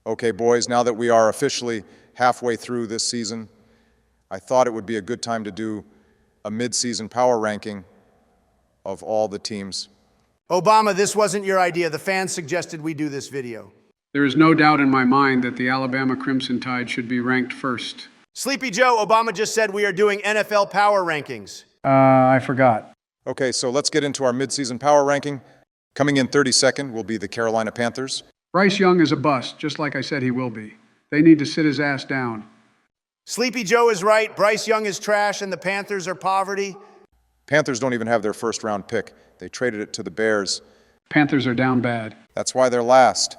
Okay, boys, now that we are officially halfway through this season, I thought it would be a good time to do a mid-season power ranking of all the teams. Obama, this wasn't your idea. The fans suggested we do this video. There is no doubt in my mind that the Alabama Crimson Tide should be ranked first. Sleepy Joe, Obama just said we are doing NFL power rankings. I forgot. Okay, so let's get into our mid-season power ranking. Coming in 32nd will be the Carolina Panthers. Bryce Young is a bust, just like I said he will be. They need to sit his ass down. Sleepy Joe is right. Bryce Young is trash and the Panthers are poverty. Panthers don't even have their first-round pick. They traded it to the Bears. Panthers are down bad. That's why they're last.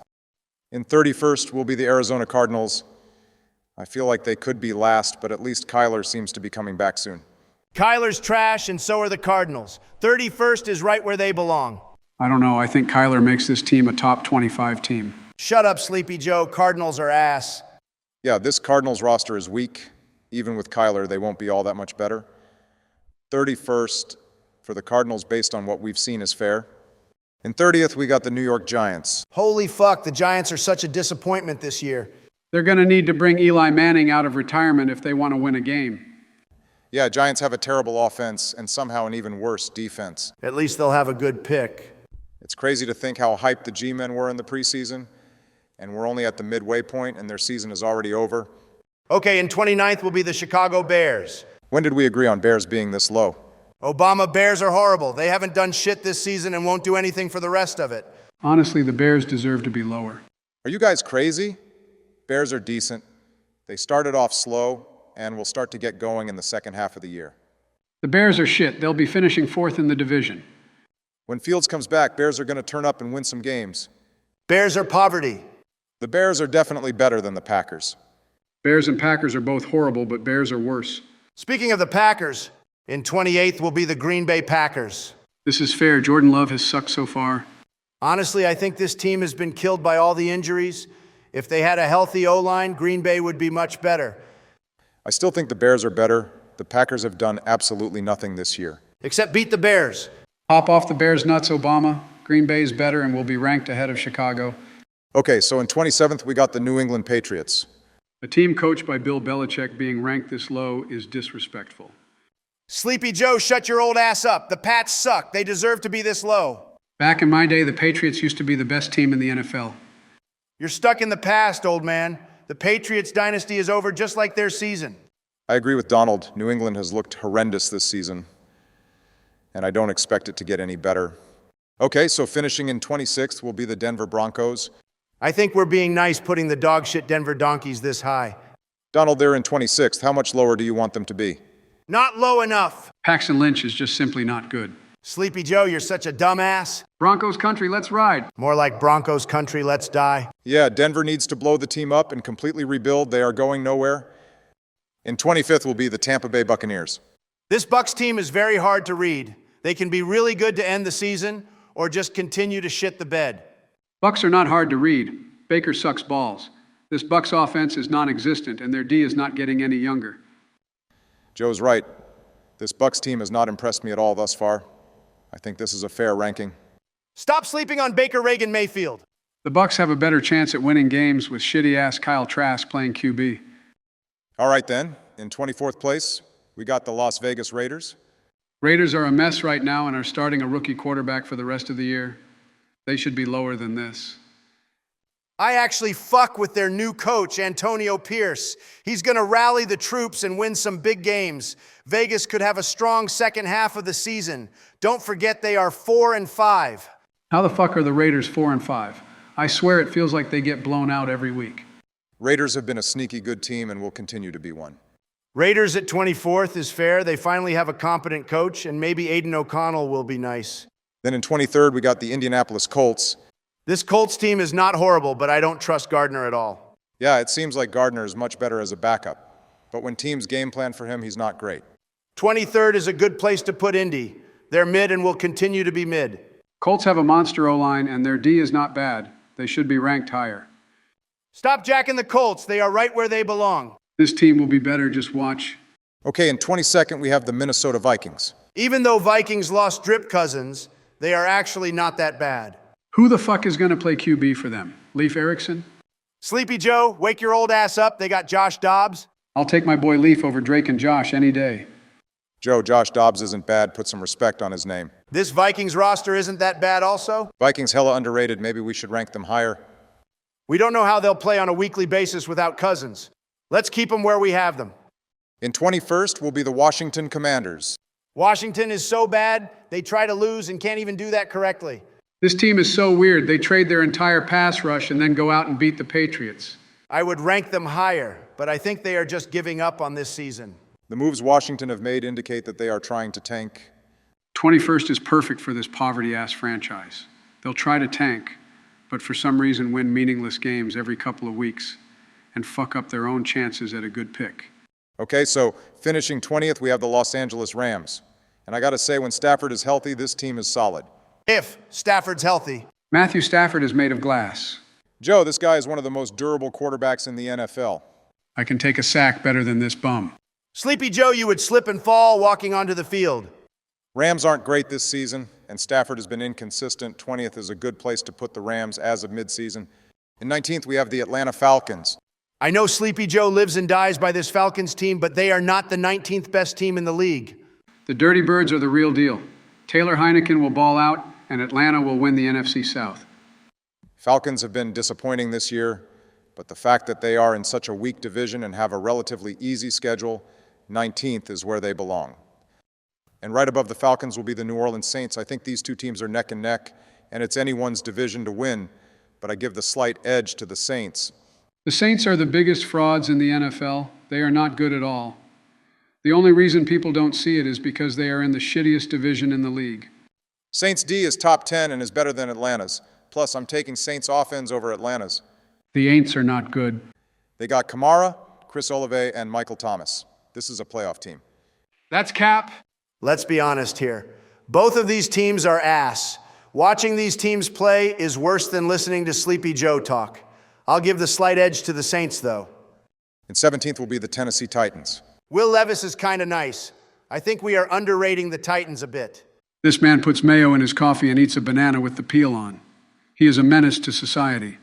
In 31st will be the Arizona Cardinals. I feel like they could be last, but at least Kyler seems to be coming back soon. Kyler's trash and so are the Cardinals. 31st is right where they belong. I don't know. I think Kyler makes this team a top 25 team. Shut up, Sleepy Joe. Cardinals are ass. Yeah, this Cardinals roster is weak. Even with Kyler, they won't be all that much better. 31st for the Cardinals based on what we've seen is fair. In 30th, we got the New York Giants. Holy fuck, the Giants are such a disappointment this year. They're going to need to bring Eli Manning out of retirement if they want to win a game. Yeah, Giants have a terrible offense and somehow an even worse defense. At least they'll have a good pick. It's crazy to think how hyped the G-men were in the preseason, and we're only at the midway point and their season is already over. Okay, in 29th will be the Chicago Bears. When did we agree on Bears being this low? Obama, Bears are horrible. They haven't done shit this season and won't do anything for the rest of it. Honestly, the Bears deserve to be lower. Are you guys crazy? Bears are decent. They started off slow and will start to get going in the second half of the year. The Bears are shit. They'll be finishing fourth in the division. When Fields comes back, Bears are going to turn up and win some games. Bears are poverty. The Bears are definitely better than the Packers. Bears and Packers are both horrible, but Bears are worse. Speaking of the Packers, in 28th will be the Green Bay Packers. This is fair. Jordan Love has sucked so far. Honestly, I think this team has been killed by all the injuries. If they had a healthy O-line, Green Bay would be much better. I still think the Bears are better. The Packers have done absolutely nothing this year. Except beat the Bears. Hop off the Bears' nuts, Obama. Green Bay is better and will be ranked ahead of Chicago. Okay, so in 27th, we got the New England Patriots. A team coached by Bill Belichick being ranked this low is disrespectful. Sleepy Joe, shut your old ass up. The Pats suck. They deserve to be this low. Back in my day, the Patriots used to be the best team in the NFL. You're stuck in the past, old man. The Patriots dynasty is over just like their season. I agree with Donald. New England has looked horrendous this season, and I don't expect it to get any better. Okay, so finishing in 26th will be the Denver Broncos. I think we're being nice putting the dogshit Denver Donkeys this high. Donald, they're in 26th. How much lower do you want them to be? Not low enough. Paxton Lynch is just simply not good. Sleepy Joe, you're such a dumbass. Broncos country, let's ride. More like Broncos country, let's die. Yeah, Denver needs to blow the team up and completely rebuild. They are going nowhere. In 25th will be the Tampa Bay Buccaneers. This Bucs team is very hard to read. They can be really good to end the season or just continue to shit the bed. Bucks are not hard to read. Baker sucks balls. This Bucks offense is non-existent and their D is not getting any younger. Joe's right. This Bucs team has not impressed me at all thus far. I think this is a fair ranking. Stop sleeping on Baker Reagan Mayfield. The Bucks have a better chance at winning games with shitty-ass Kyle Trask playing QB. All right then, in 24th place, we got the Las Vegas Raiders. Raiders are a mess right now and are starting a rookie quarterback for the rest of the year. They should be lower than this. I actually fuck with their new coach, Antonio Pierce. He's going to rally the troops and win some big games. Vegas could have a strong second half of the season. Don't forget they are 4-5. How the fuck are the Raiders 4-5? I swear it feels like they get blown out every week. Raiders have been a sneaky good team and will continue to be one. Raiders at 24th is fair. They finally have a competent coach, and maybe Aiden O'Connell will be nice. Then in 23rd, we got the Indianapolis Colts. This Colts team is not horrible, but I don't trust Gardner at all. Yeah, it seems like Gardner is much better as a backup. But when teams game plan for him, he's not great. 23rd is a good place to put Indy. They're mid and will continue to be mid. Colts have a monster O-line and their D is not bad. They should be ranked higher. Stop jacking the Colts. They are right where they belong. This team will be better, just watch. Okay, in 22nd, we have the Minnesota Vikings. Even though Vikings lost Drip Cousins, they are actually not that bad. Who the fuck is going to play QB for them? Leif Erikson? Sleepy Joe, wake your old ass up. They got Josh Dobbs. I'll take my boy Leaf over Drake and Josh any day. Joe, Josh Dobbs isn't bad. Put some respect on his name. This Vikings roster isn't that bad also. Vikings hella underrated. Maybe we should rank them higher. We don't know how they'll play on a weekly basis without Cousins. Let's keep them where we have them. In 21st will be the Washington Commanders. Washington is so bad, they try to lose and can't even do that correctly. This team is so weird. They trade their entire pass rush and then go out and beat the Patriots. I would rank them higher, but I think they are just giving up on this season. The moves Washington have made indicate that they are trying to tank. 21st is perfect for this poverty-ass franchise. They'll try to tank, but for some reason win meaningless games every couple of weeks and fuck up their own chances at a good pick. Okay, so finishing 20th, we have the Los Angeles Rams. And I gotta say, when Stafford is healthy, this team is solid. If Stafford's healthy. Matthew Stafford is made of glass. Joe, this guy is one of the most durable quarterbacks in the NFL. I can take a sack better than this bum. Sleepy Joe, you would slip and fall walking onto the field. Rams aren't great this season, and Stafford has been inconsistent. 20th is a good place to put the Rams as of midseason. In 19th, we have the Atlanta Falcons. I know Sleepy Joe lives and dies by this Falcons team, but they are not the 19th best team in the league. The Dirty Birds are the real deal. Taylor Heineken will ball out, and Atlanta will win the NFC South. Falcons have been disappointing this year, but the fact that they are in such a weak division and have a relatively easy schedule, 19th is where they belong. And right above the Falcons will be the New Orleans Saints. I think these two teams are neck and neck, and it's anyone's division to win, but I give the slight edge to the Saints. The Saints are the biggest frauds in the NFL. They are not good at all. The only reason people don't see it is because they are in the shittiest division in the league. Saints D is top 10 and is better than Atlanta's. Plus, I'm taking Saints offense over Atlanta's. The Aints are not good. They got Kamara, Chris Olave, and Michael Thomas. This is a playoff team. That's cap. Let's be honest here. Both of these teams are ass. Watching these teams play is worse than listening to Sleepy Joe talk. I'll give the slight edge to the Saints, though. In 17th will be the Tennessee Titans. Will Levis is kind of nice. I think we are underrating the Titans a bit. This man puts mayo in his coffee and eats a banana with the peel on. He is a menace to society.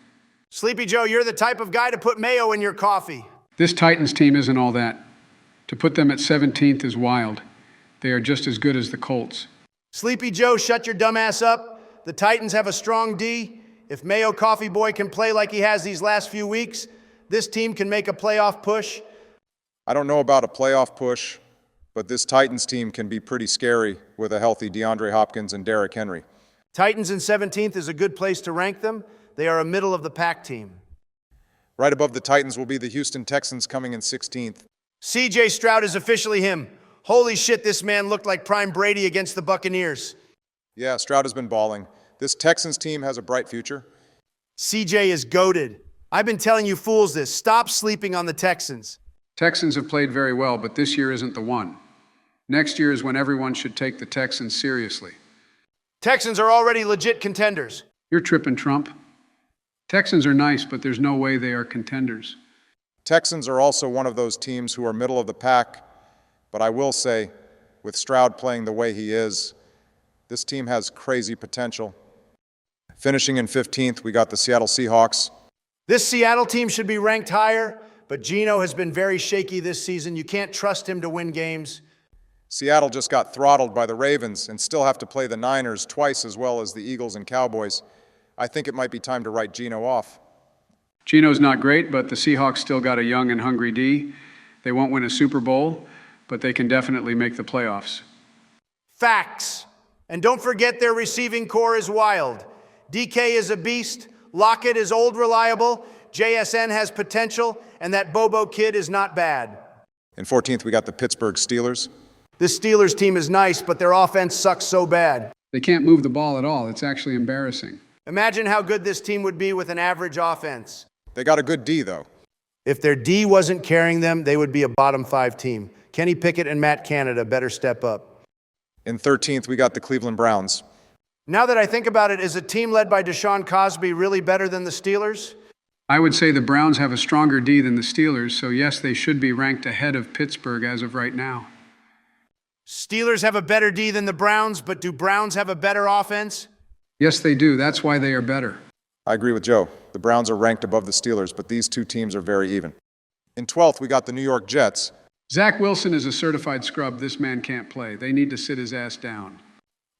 Sleepy Joe, you're the type of guy to put mayo in your coffee. This Titans team isn't all that. To put them at 17th is wild. They are just as good as the Colts. Sleepy Joe, shut your dumb ass up. The Titans have a strong D. If Mayo Coffee Boy can play like he has these last few weeks, this team can make a playoff push. I don't know about a playoff push, but this Titans team can be pretty scary with a healthy DeAndre Hopkins and Derrick Henry. Titans in 17th is a good place to rank them. They are a middle-of-the-pack team. Right above the Titans will be the Houston Texans coming in 16th. C.J. Stroud is officially him. Holy shit, this man looked like prime Brady against the Buccaneers. Yeah, Stroud has been balling. This Texans team has a bright future. C.J. is goated. I've been telling you fools this. Stop sleeping on the Texans. Texans have played very well, but this year isn't the one. Next year is when everyone should take the Texans seriously. Texans are already legit contenders. You're tripping, Trump. Texans are nice, but there's no way they are contenders. Texans are also one of those teams who are middle of the pack, but I will say, with Stroud playing the way he is, this team has crazy potential. Finishing in 15th, we got the Seattle Seahawks. This Seattle team should be ranked higher, but Geno has been very shaky this season. You can't trust him to win games. Seattle just got throttled by the Ravens and still have to play the Niners twice as well as the Eagles and Cowboys. I think it might be time to write Geno off. Geno's not great, but the Seahawks still got a young and hungry D. They won't win a Super Bowl, but they can definitely make the playoffs. Facts. And don't forget their receiving core is wild. DK is a beast, Lockett is old reliable, JSN has potential, and that Bobo kid is not bad. In 14th, we got the Pittsburgh Steelers. This Steelers team is nice, but their offense sucks so bad. They can't move the ball at all. It's actually embarrassing. Imagine how good this team would be with an average offense. They got a good D, though. If their D wasn't carrying them, they would be a bottom 5 team. Kenny Pickett and Matt Canada better step up. In 13th, we got the Cleveland Browns. Now that I think about it, is a team led by Deshaun Cosby really better than the Steelers? I would say the Browns have a stronger D than the Steelers, so yes, they should be ranked ahead of Pittsburgh as of right now. Steelers have a better D than the Browns, but do Browns have a better offense? Yes, they do. That's why they are better. I agree with Joe. The Browns are ranked above the Steelers, but these two teams are very even. In 12th, we got the New York Jets. Zach Wilson is a certified scrub. This man can't play. They need to sit his ass down.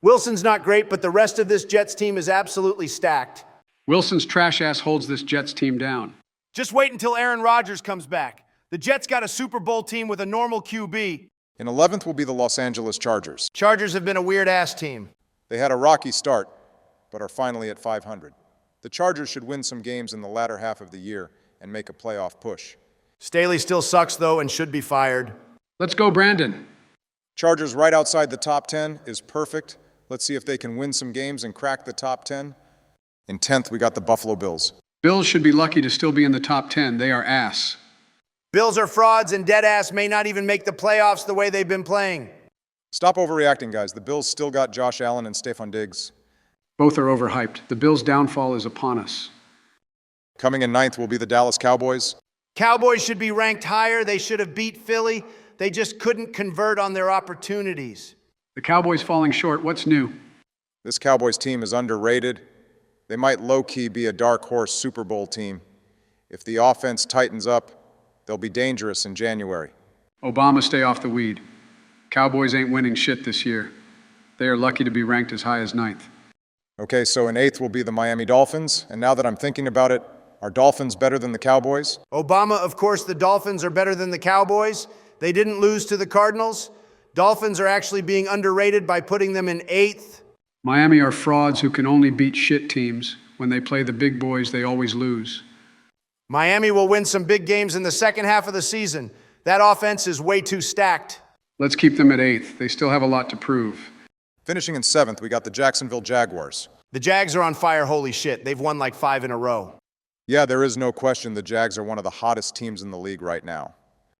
Wilson's not great, but the rest of this Jets team is absolutely stacked. Wilson's trash ass holds this Jets team down. Just wait until Aaron Rodgers comes back. The Jets got a Super Bowl team with a normal QB. In 11th will be the Los Angeles Chargers. Chargers have been a weird-ass team. They had a rocky start, but are finally at 500. The Chargers should win some games in the latter half of the year and make a playoff push. Staley still sucks, though, and should be fired. Let's go, Brandon. Chargers right outside the top 10 is perfect. Let's see if they can win some games and crack the top 10. In 10th, we got the Buffalo Bills. Bills should be lucky to still be in the top 10. They are ass. Bills are frauds, and deadass may not even make the playoffs the way they've been playing. Stop overreacting, guys. The Bills still got Josh Allen and Stephon Diggs. Both are overhyped. The Bills' downfall is upon us. Coming in 9th will be the Dallas Cowboys. Cowboys should be ranked higher. They should have beat Philly. They just couldn't convert on their opportunities. The Cowboys falling short. What's new? This Cowboys team is underrated. They might low-key be a dark horse Super Bowl team. If the offense tightens up, they'll be dangerous in January. Obama, stay off the weed. Cowboys ain't winning shit this year. They are lucky to be ranked as high as 9th. Okay, so in 8th will be the Miami Dolphins. And now that I'm thinking about it, are Dolphins better than the Cowboys? Obama, of course, the Dolphins are better than the Cowboys. They didn't lose to the Cardinals. Dolphins are actually being underrated by putting them in 8th. Miami are frauds who can only beat shit teams. When they play the big boys, they always lose. Miami will win some big games in the second half of the season. That offense is way too stacked. Let's keep them at 8th. They still have a lot to prove. Finishing in 7th, we got the Jacksonville Jaguars. The Jags are on fire, holy shit. They've won like 5 in a row. Yeah, there is no question the Jags are one of the hottest teams in the league right now.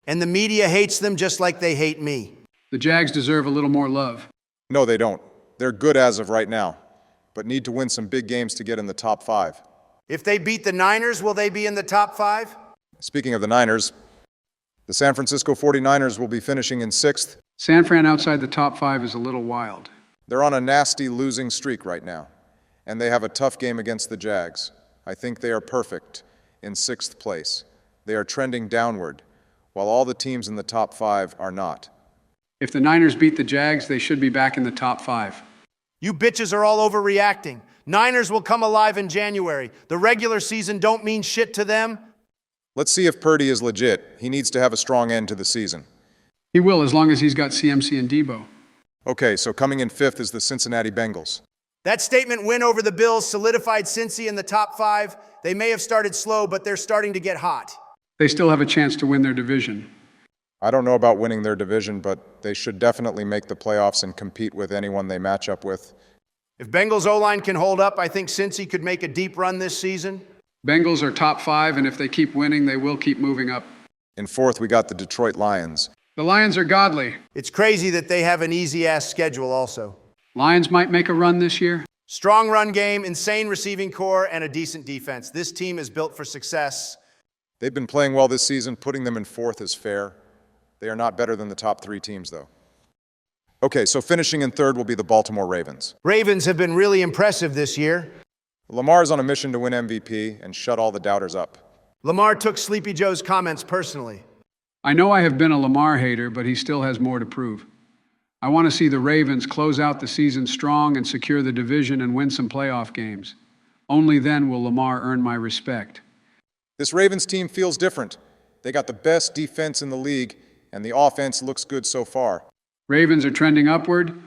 And the media hates them just like they hate me. The Jags deserve a little more love. No, they don't. They're good as of right now, but need to win some big games to get in the top 5. If they beat the Niners, will they be in the top 5? Speaking of the Niners, the San Francisco 49ers will be finishing in 6th. San Fran outside the top 5 is a little wild. They're on a nasty losing streak right now, and they have a tough game against the Jags. I think they are perfect in 6th place. They are trending downward, while all the teams in the top 5 are not. If the Niners beat the Jags, they should be back in the top 5. You bitches are all overreacting. Niners will come alive in January. The regular season don't mean shit to them. Let's see if Purdy is legit. He needs to have a strong end to the season. He will, as long as he's got CMC and Debo. Okay, so coming in 5th is the Cincinnati Bengals. That statement win over the Bills solidified Cincy in the top 5. They may have started slow, but they're starting to get hot. They still have a chance to win their division. I don't know about winning their division, but they should definitely make the playoffs and compete with anyone they match up with. If Bengals O-line can hold up, I think Cincy could make a deep run this season. Bengals are top 5, and if they keep winning, they will keep moving up. In 4th, we got the Detroit Lions. The Lions are godly. It's crazy that they have an easy-ass schedule also. Lions might make a run this year. Strong run game, insane receiving core, and a decent defense. This team is built for success. They've been playing well this season. Putting them in 4th is fair. They are not better than the top 3 teams, though. Okay, so finishing in 3rd will be the Baltimore Ravens. Ravens have been really impressive this year. Lamar is on a mission to win MVP and shut all the doubters up. Lamar took Sleepy Joe's comments personally. I know I have been a Lamar hater, but he still has more to prove. I want to see the Ravens close out the season strong and secure the division and win some playoff games. Only then will Lamar earn my respect. This Ravens team feels different. They got the best defense in the league, and the offense looks good so far. Ravens are trending upward,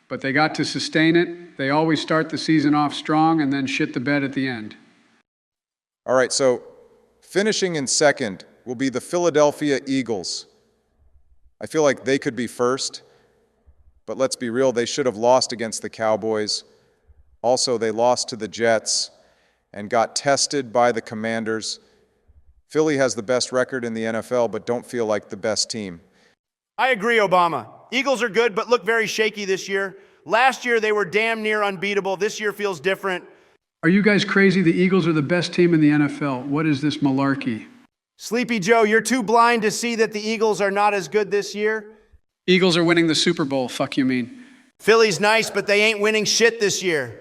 but they got to sustain it. They always start the season off strong and then shit the bed at the end. All right, so finishing in 2nd will be the Philadelphia Eagles. I feel like they could be first, but let's be real, they should have lost against the Cowboys. Also, they lost to the Jets and got tested by the Commanders. Philly has the best record in the NFL, but don't feel like the best team. I agree, Obama. Eagles are good, but look very shaky this year. Last year, they were damn near unbeatable. This year feels different. Are you guys crazy? The Eagles are the best team in the NFL. What is this malarkey? Sleepy Joe, you're too blind to see that the Eagles are not as good this year. Eagles are winning the Super Bowl, fuck you mean. Philly's nice, but they ain't winning shit this year.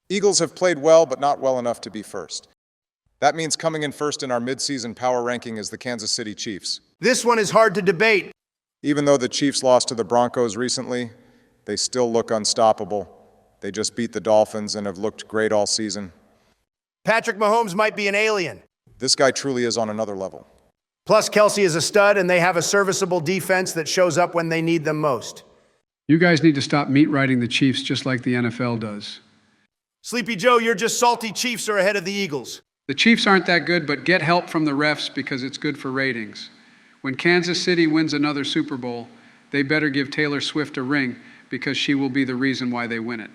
Eagles have played well, but not well enough to be first. That means coming in first in our midseason power ranking is the Kansas City Chiefs. This one is hard to debate. Even though the Chiefs lost to the Broncos recently, they still look unstoppable. They just beat the Dolphins and have looked great all season. Patrick Mahomes might be an alien. This guy truly is on another level. Plus, Kelsey is a stud, and they have a serviceable defense that shows up when they need them most. You guys need to stop meat riding the Chiefs just like the NFL does. Sleepy Joe, you're just salty. Chiefs are ahead of the Eagles. The Chiefs aren't that good, but get help from the refs because it's good for ratings. When Kansas City wins another Super Bowl, they better give Taylor Swift a ring because she will be the reason why they win it.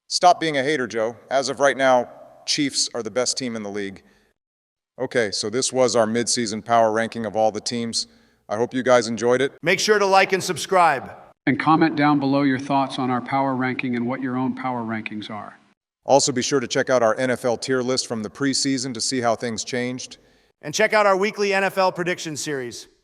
Stop being a hater, Joe. As of right now, Chiefs are the best team in the league. Okay, so this was our midseason power ranking of all the teams. I hope you guys enjoyed it. Make sure to like and subscribe. And comment down below your thoughts on our power ranking and what your own power rankings are. Also, be sure to check out our NFL tier list from the preseason to see how things changed. And check out our weekly NFL prediction series.